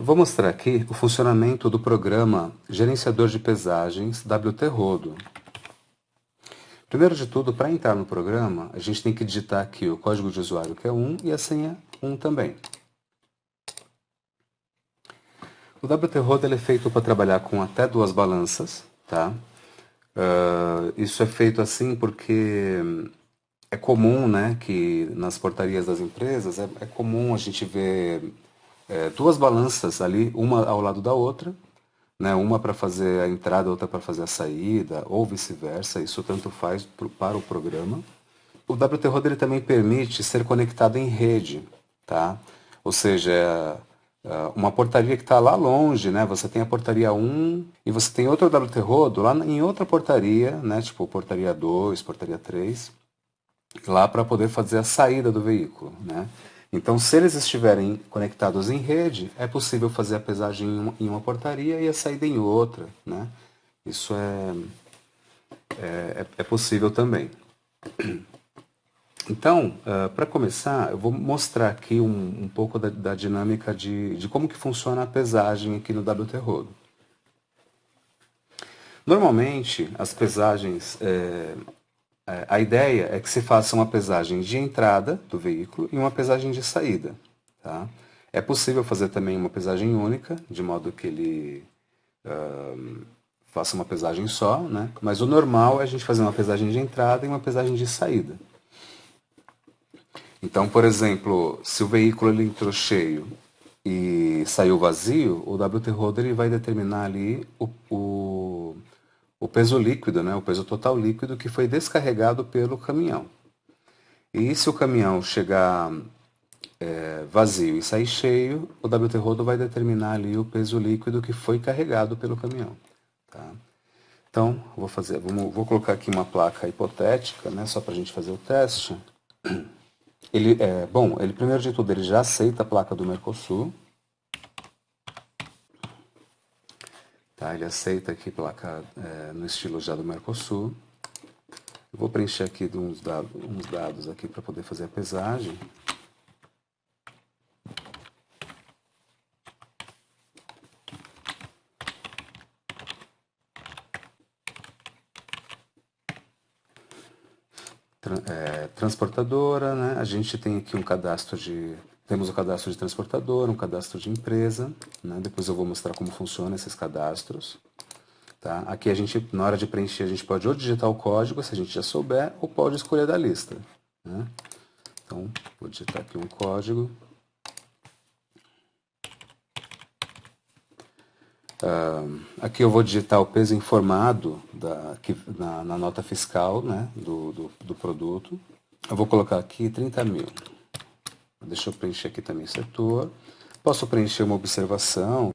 Vou mostrar aqui o funcionamento do programa Gerenciador de Pesagens WT-Rodo. Primeiro de tudo, para entrar no programa, a gente tem que digitar aqui o código de usuário, que é 1, e a senha 1 também. O WT-Rodo é feito para trabalhar com até 2 balanças, tá? Isso é feito assim porque é comum, né, que nas portarias das empresas é comum a gente ver 2 balanças ali, uma ao lado da outra, né, uma para fazer a entrada, outra para fazer a saída, ou vice-versa. Isso tanto faz para o programa. O WT-Rodo ele também permite ser conectado em rede, tá? Ou seja, uma portaria que está lá longe, né? Você tem a portaria 1 e você tem outro WT-Rodo lá em outra portaria, né? Tipo portaria 2, portaria 3, lá para poder fazer a saída do veículo, né? Então, se eles estiverem conectados em rede, é possível fazer a pesagem em uma portaria e a saída em outra, né? Isso é possível também. Então, para começar, eu vou mostrar aqui um pouco da dinâmica de como que funciona a pesagem aqui no WT-Rodo. Normalmente, as pesagens, a ideia é que se faça uma pesagem de entrada do veículo e uma pesagem de saída. Tá? É possível fazer também uma pesagem única, de modo que ele faça uma pesagem só, né? Mas o normal é a gente fazer uma pesagem de entrada e uma pesagem de saída. Então, por exemplo, se o veículo ele entrou cheio e saiu vazio, o WT-Rodo ele vai determinar ali o peso líquido, né? O peso total líquido que foi descarregado pelo caminhão. E se o caminhão chegar vazio e sair cheio, o WT-Rodo vai determinar ali o peso líquido que foi carregado pelo caminhão. Tá? Então, vou colocar aqui uma placa hipotética, né? Só para a gente fazer o teste. Ele primeiro de tudo ele já aceita a placa do Mercosul, tá? Ele aceita aqui placa no estilo já do Mercosul. Eu vou preencher aqui uns dados aqui para poder fazer a pesagem. Transportadora, né? A gente tem aqui temos o cadastro de transportadora, um cadastro de empresa, né? Depois eu vou mostrar como funcionam esses cadastros. Tá? Aqui a gente, na hora de preencher, a gente pode ou digitar o código, se a gente já souber, ou pode escolher da lista. Né? Então, vou digitar aqui um código. Aqui eu vou digitar o peso informado na nota fiscal, né, do produto. Eu vou colocar aqui 30.000. Deixa eu preencher aqui também o setor. Posso preencher uma observação.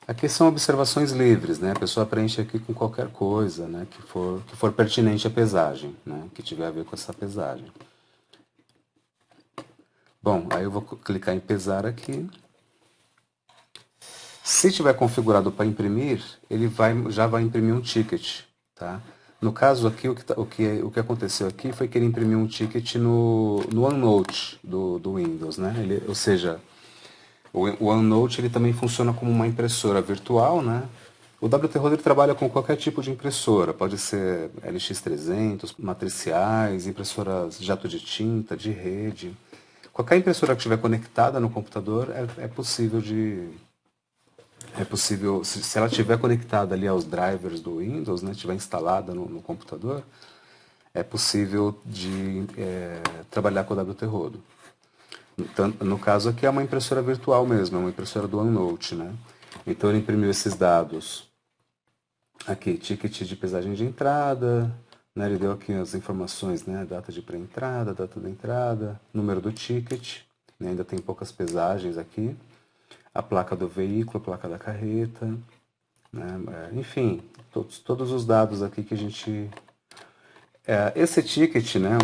Aqui são observações livres, né? A pessoa preenche aqui com qualquer coisa, né? Que for pertinente à pesagem, né? Que tiver a ver com essa pesagem. Bom, aí eu vou clicar em pesar aqui. Se tiver configurado para imprimir, ele já vai imprimir um ticket, tá? No caso aqui, o que aconteceu aqui foi que ele imprimiu um ticket no OneNote do Windows, né? Ou seja, o OneNote ele também funciona como uma impressora virtual, né? O WT-Rodo trabalha com qualquer tipo de impressora, pode ser LX300, matriciais, impressoras jato de tinta, de rede. Qualquer impressora que estiver conectada no computador se ela estiver conectada ali aos drivers do Windows, né, estiver instalada no computador, é possível de trabalhar com o WT-Rodo. No caso aqui é uma impressora virtual mesmo, é uma impressora do OneNote, né? Então ele imprimiu esses dados aqui, ticket de pesagem de entrada, né? Ele deu aqui as informações, né? Data de pré-entrada, data da entrada, número do ticket, né? Ainda tem poucas pesagens aqui, a placa do veículo, a placa da carreta, né? Enfim, todos os dados aqui que a gente... esse ticket, né,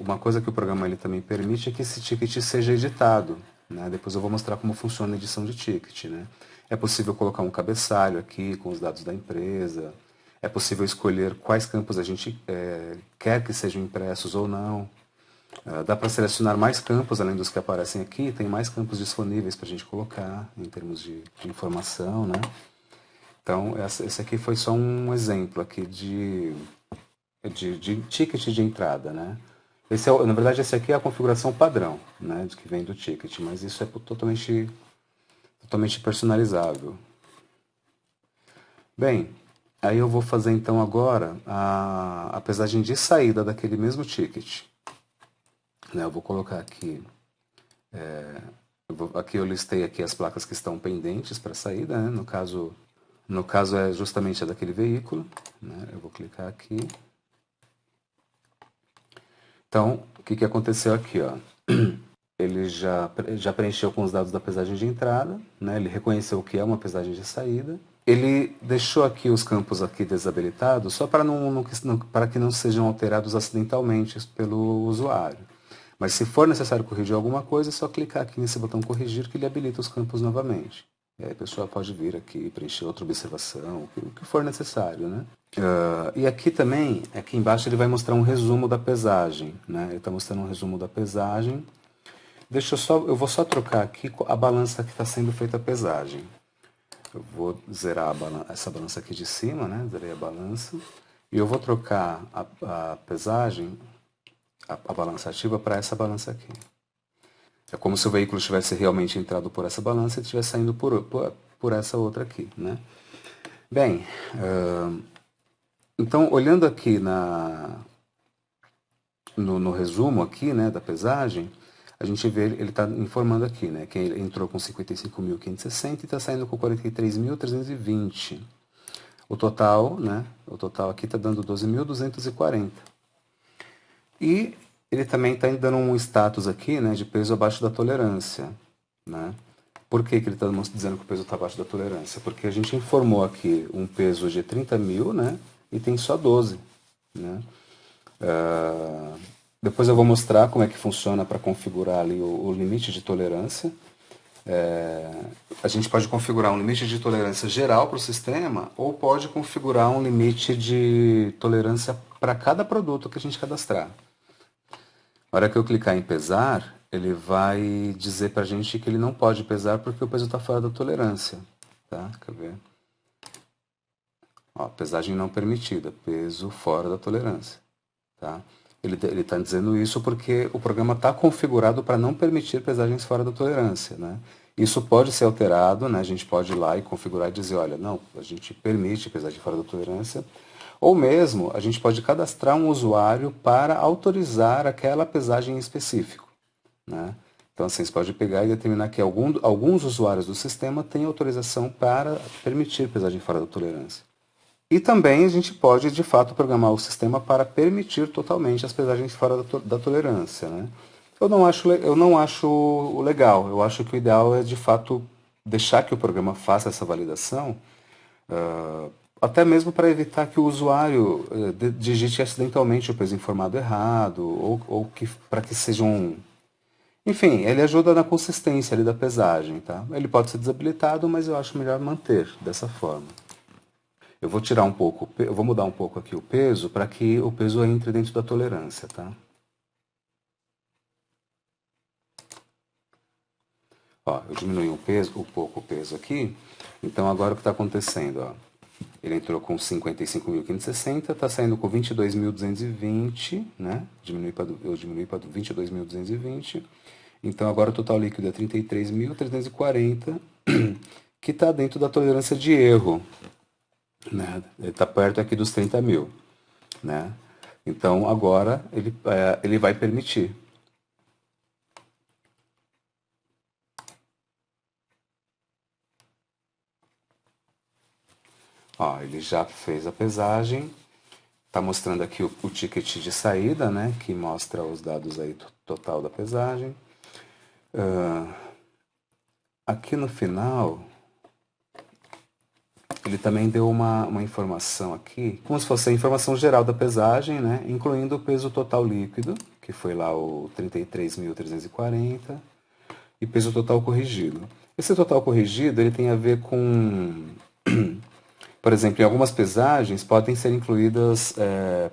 uma coisa que o programa ele também permite é que esse ticket seja editado. Né? Depois eu vou mostrar como funciona a edição de ticket. Né? É possível colocar um cabeçalho aqui com os dados da empresa. É possível escolher quais campos a gente quer que sejam impressos ou não. Dá para selecionar mais campos além dos que aparecem aqui, tem mais campos disponíveis para a gente colocar em termos de informação, né? Então, esse aqui foi só um exemplo aqui de ticket de entrada, né? Na verdade, esse aqui é a configuração padrão, né, que vem do ticket, mas isso é totalmente personalizável. Bem, aí eu vou fazer então agora a pesagem de saída daquele mesmo ticket. Né, eu vou colocar aqui, aqui eu listei aqui as placas que estão pendentes para saída, né? No caso é justamente a daquele veículo, né? Eu vou clicar aqui. Então, o que aconteceu aqui, ó? Ele já preencheu com os dados da pesagem de entrada, né? Ele reconheceu o que é uma pesagem de saída. Ele deixou aqui os campos aqui desabilitados só para que não sejam alterados acidentalmente pelo usuário. Mas se for necessário corrigir alguma coisa, é só clicar aqui nesse botão corrigir que ele habilita os campos novamente. E aí a pessoa pode vir aqui preencher outra observação, o que for necessário, né? E aqui também, aqui embaixo ele vai mostrar um resumo da pesagem, né? Ele está mostrando um resumo da pesagem. Eu vou só trocar aqui a balança que está sendo feita a pesagem. Eu vou zerar essa balança aqui de cima, né? Zerei a balança. E eu vou trocar a pesagem, a balança ativa, para essa balança aqui. É como se o veículo tivesse realmente entrado por essa balança e estivesse saindo por essa outra aqui, né? Bem, então, olhando aqui no resumo aqui, né, da pesagem, a gente vê, ele está informando aqui, né, que ele entrou com 55.560 e está saindo com 43.320. O total, né, o total aqui está dando 12.240. E ele também está dando um status aqui, né, de peso abaixo da tolerância, né? Por que ele está dizendo que o peso está abaixo da tolerância? Porque a gente informou aqui um peso de 30.000, né, e tem só 12, né? Depois eu vou mostrar como é que funciona para configurar ali o limite de tolerância. A gente pode configurar um limite de tolerância geral para o sistema ou pode configurar um limite de tolerância para cada produto que a gente cadastrar. Na hora que eu clicar em pesar, ele vai dizer para a gente que ele não pode pesar porque o peso está fora da tolerância. Tá? Quer ver? Ó, pesagem não permitida, peso fora da tolerância. Tá? Ele está dizendo isso porque o programa está configurado para não permitir pesagens fora da tolerância, né? Isso pode ser alterado, né? A gente pode ir lá e configurar e dizer, olha, não, a gente permite pesagem fora da tolerância. Ou mesmo, a gente pode cadastrar um usuário para autorizar aquela pesagem em específico, né? Então, assim, você pode pegar e determinar que alguns usuários do sistema têm autorização para permitir pesagem fora da tolerância. E também a gente pode, de fato, programar o sistema para permitir totalmente as pesagens fora da tolerância, né? Eu não acho legal. Eu acho que o ideal é, de fato, deixar que o programa faça essa validação, até mesmo para evitar que o usuário digite acidentalmente o peso informado errado, ou para que seja um... Enfim, ele ajuda na consistência ali da pesagem, tá? Ele pode ser desabilitado, mas eu acho melhor manter dessa forma. Eu vou tirar um pouco, eu vou mudar um pouco aqui o peso para que o peso entre dentro da tolerância, tá? Ó, eu diminui um pouco o peso aqui. Então agora o que está acontecendo, ó? Ele entrou com 55.560, está saindo com 22.220, né? Eu diminui para 22.220. Então agora o total líquido é 33.340, que está dentro da tolerância de erro, né? Ele está perto aqui dos 30.000, né? Então agora ele vai permitir. Ó, ele já fez a pesagem, está mostrando aqui o ticket de saída, né? Que mostra os dados aí total da pesagem. Aqui no final, ele também deu uma informação aqui, como se fosse a informação geral da pesagem, né? Incluindo o peso total líquido, que foi lá o 33.340, e peso total corrigido. Esse total corrigido ele tem a ver com Por exemplo, em algumas pesagens podem ser incluídas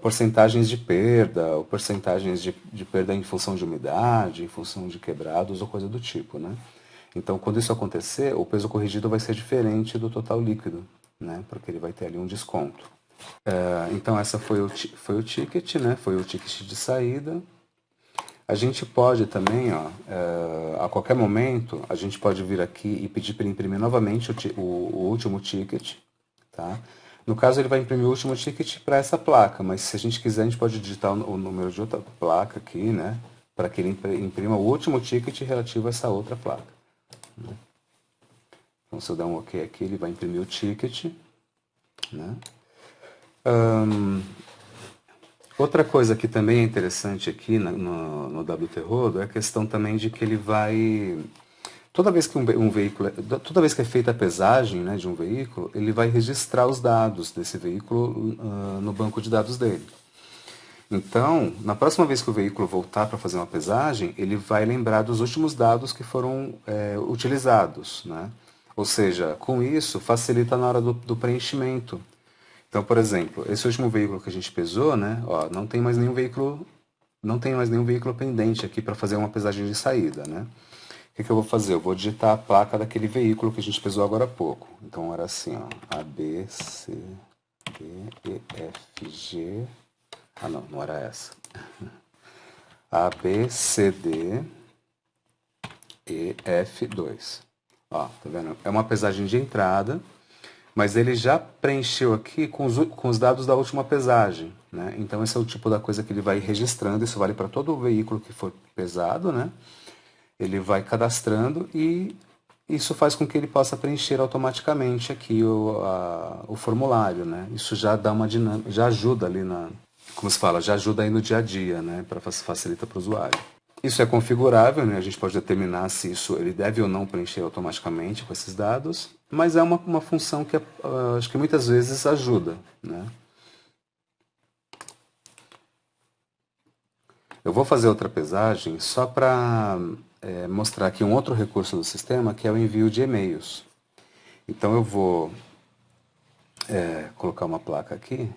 porcentagens de perda, ou porcentagens de perda em função de umidade, em função de quebrados ou coisa do tipo, né? Então, quando isso acontecer, o peso corrigido vai ser diferente do total líquido, né? Porque ele vai ter ali um desconto. Então, essa foi o ticket, né? Foi o ticket de saída. A gente pode também, ó, a qualquer momento, a gente pode vir aqui e pedir para ele imprimir novamente o último ticket, tá? No caso, ele vai imprimir o último ticket para essa placa, mas se a gente quiser, a gente pode digitar o número de outra placa aqui, né? Para que ele imprima o último ticket relativo a essa outra placa. Então, se eu der um OK aqui, ele vai imprimir o ticket, né? Outra coisa que também é interessante aqui no WT-Rodo é a questão também de que ele vai... Toda vez que um veículo, toda vez que é feita a pesagem, né, de um veículo, ele vai registrar os dados desse veículo no banco de dados dele. Então, na próxima vez que o veículo voltar para fazer uma pesagem, ele vai lembrar dos últimos dados que foram utilizados, né? Ou seja, com isso facilita na hora do preenchimento. Então, por exemplo, esse último veículo que a gente pesou, né, ó, não tem mais nenhum veículo pendente aqui para fazer uma pesagem de saída, né? O que eu vou fazer? Eu vou digitar a placa daquele veículo que a gente pesou agora há pouco. Então era assim, ó, A, B, C, D, E, F, G... Ah, não, não era essa. A, B, C, D, E, F2. Ó, tá vendo? É uma pesagem de entrada, mas ele já preencheu aqui com os dados da última pesagem, né? Então esse é o tipo da coisa que ele vai registrando, isso vale para todo o veículo que for pesado, né? Ele vai cadastrando e isso faz com que ele possa preencher automaticamente aqui o formulário, né? Isso já dá uma dinâmica, já ajuda ali como se fala, já ajuda aí no dia a dia, né? Para facilita para o usuário. Isso é configurável, né? A gente pode determinar se ele deve ou não preencher automaticamente com esses dados, mas é uma função que acho que muitas vezes ajuda, né? Eu vou fazer outra pesagem só para mostrar aqui um outro recurso do sistema, que é o envio de e-mails. Então eu vou colocar uma placa aqui.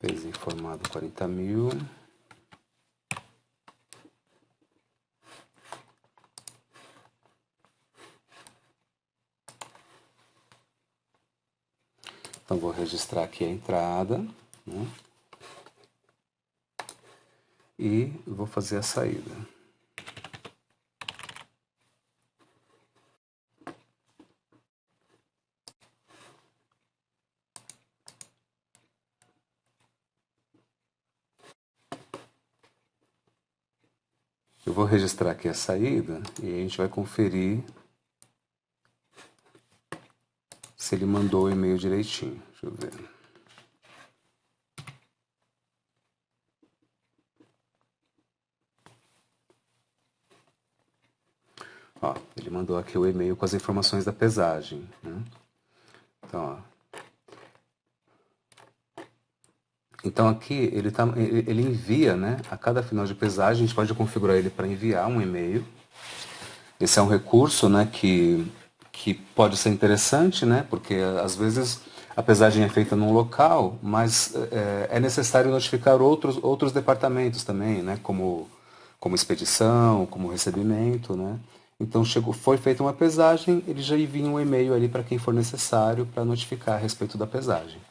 Peso informado 40.000. Então vou registrar aqui a entrada, né? E vou fazer a saída. Eu vou registrar aqui a saída e a gente vai conferir se ele mandou o e-mail direitinho. Deixa eu ver. Ó, ele mandou aqui o e-mail com as informações da pesagem, né? Então, ó. Então aqui ele envia, né? A cada final de pesagem a gente pode configurar ele para enviar um e-mail. Esse é um recurso, né, que pode ser interessante, né? Porque às vezes a pesagem é feita num local, mas é necessário notificar outros departamentos também, né? Como expedição, como recebimento, né? Então foi feita uma pesagem, ele já envia um e-mail ali para quem for necessário para notificar a respeito da pesagem.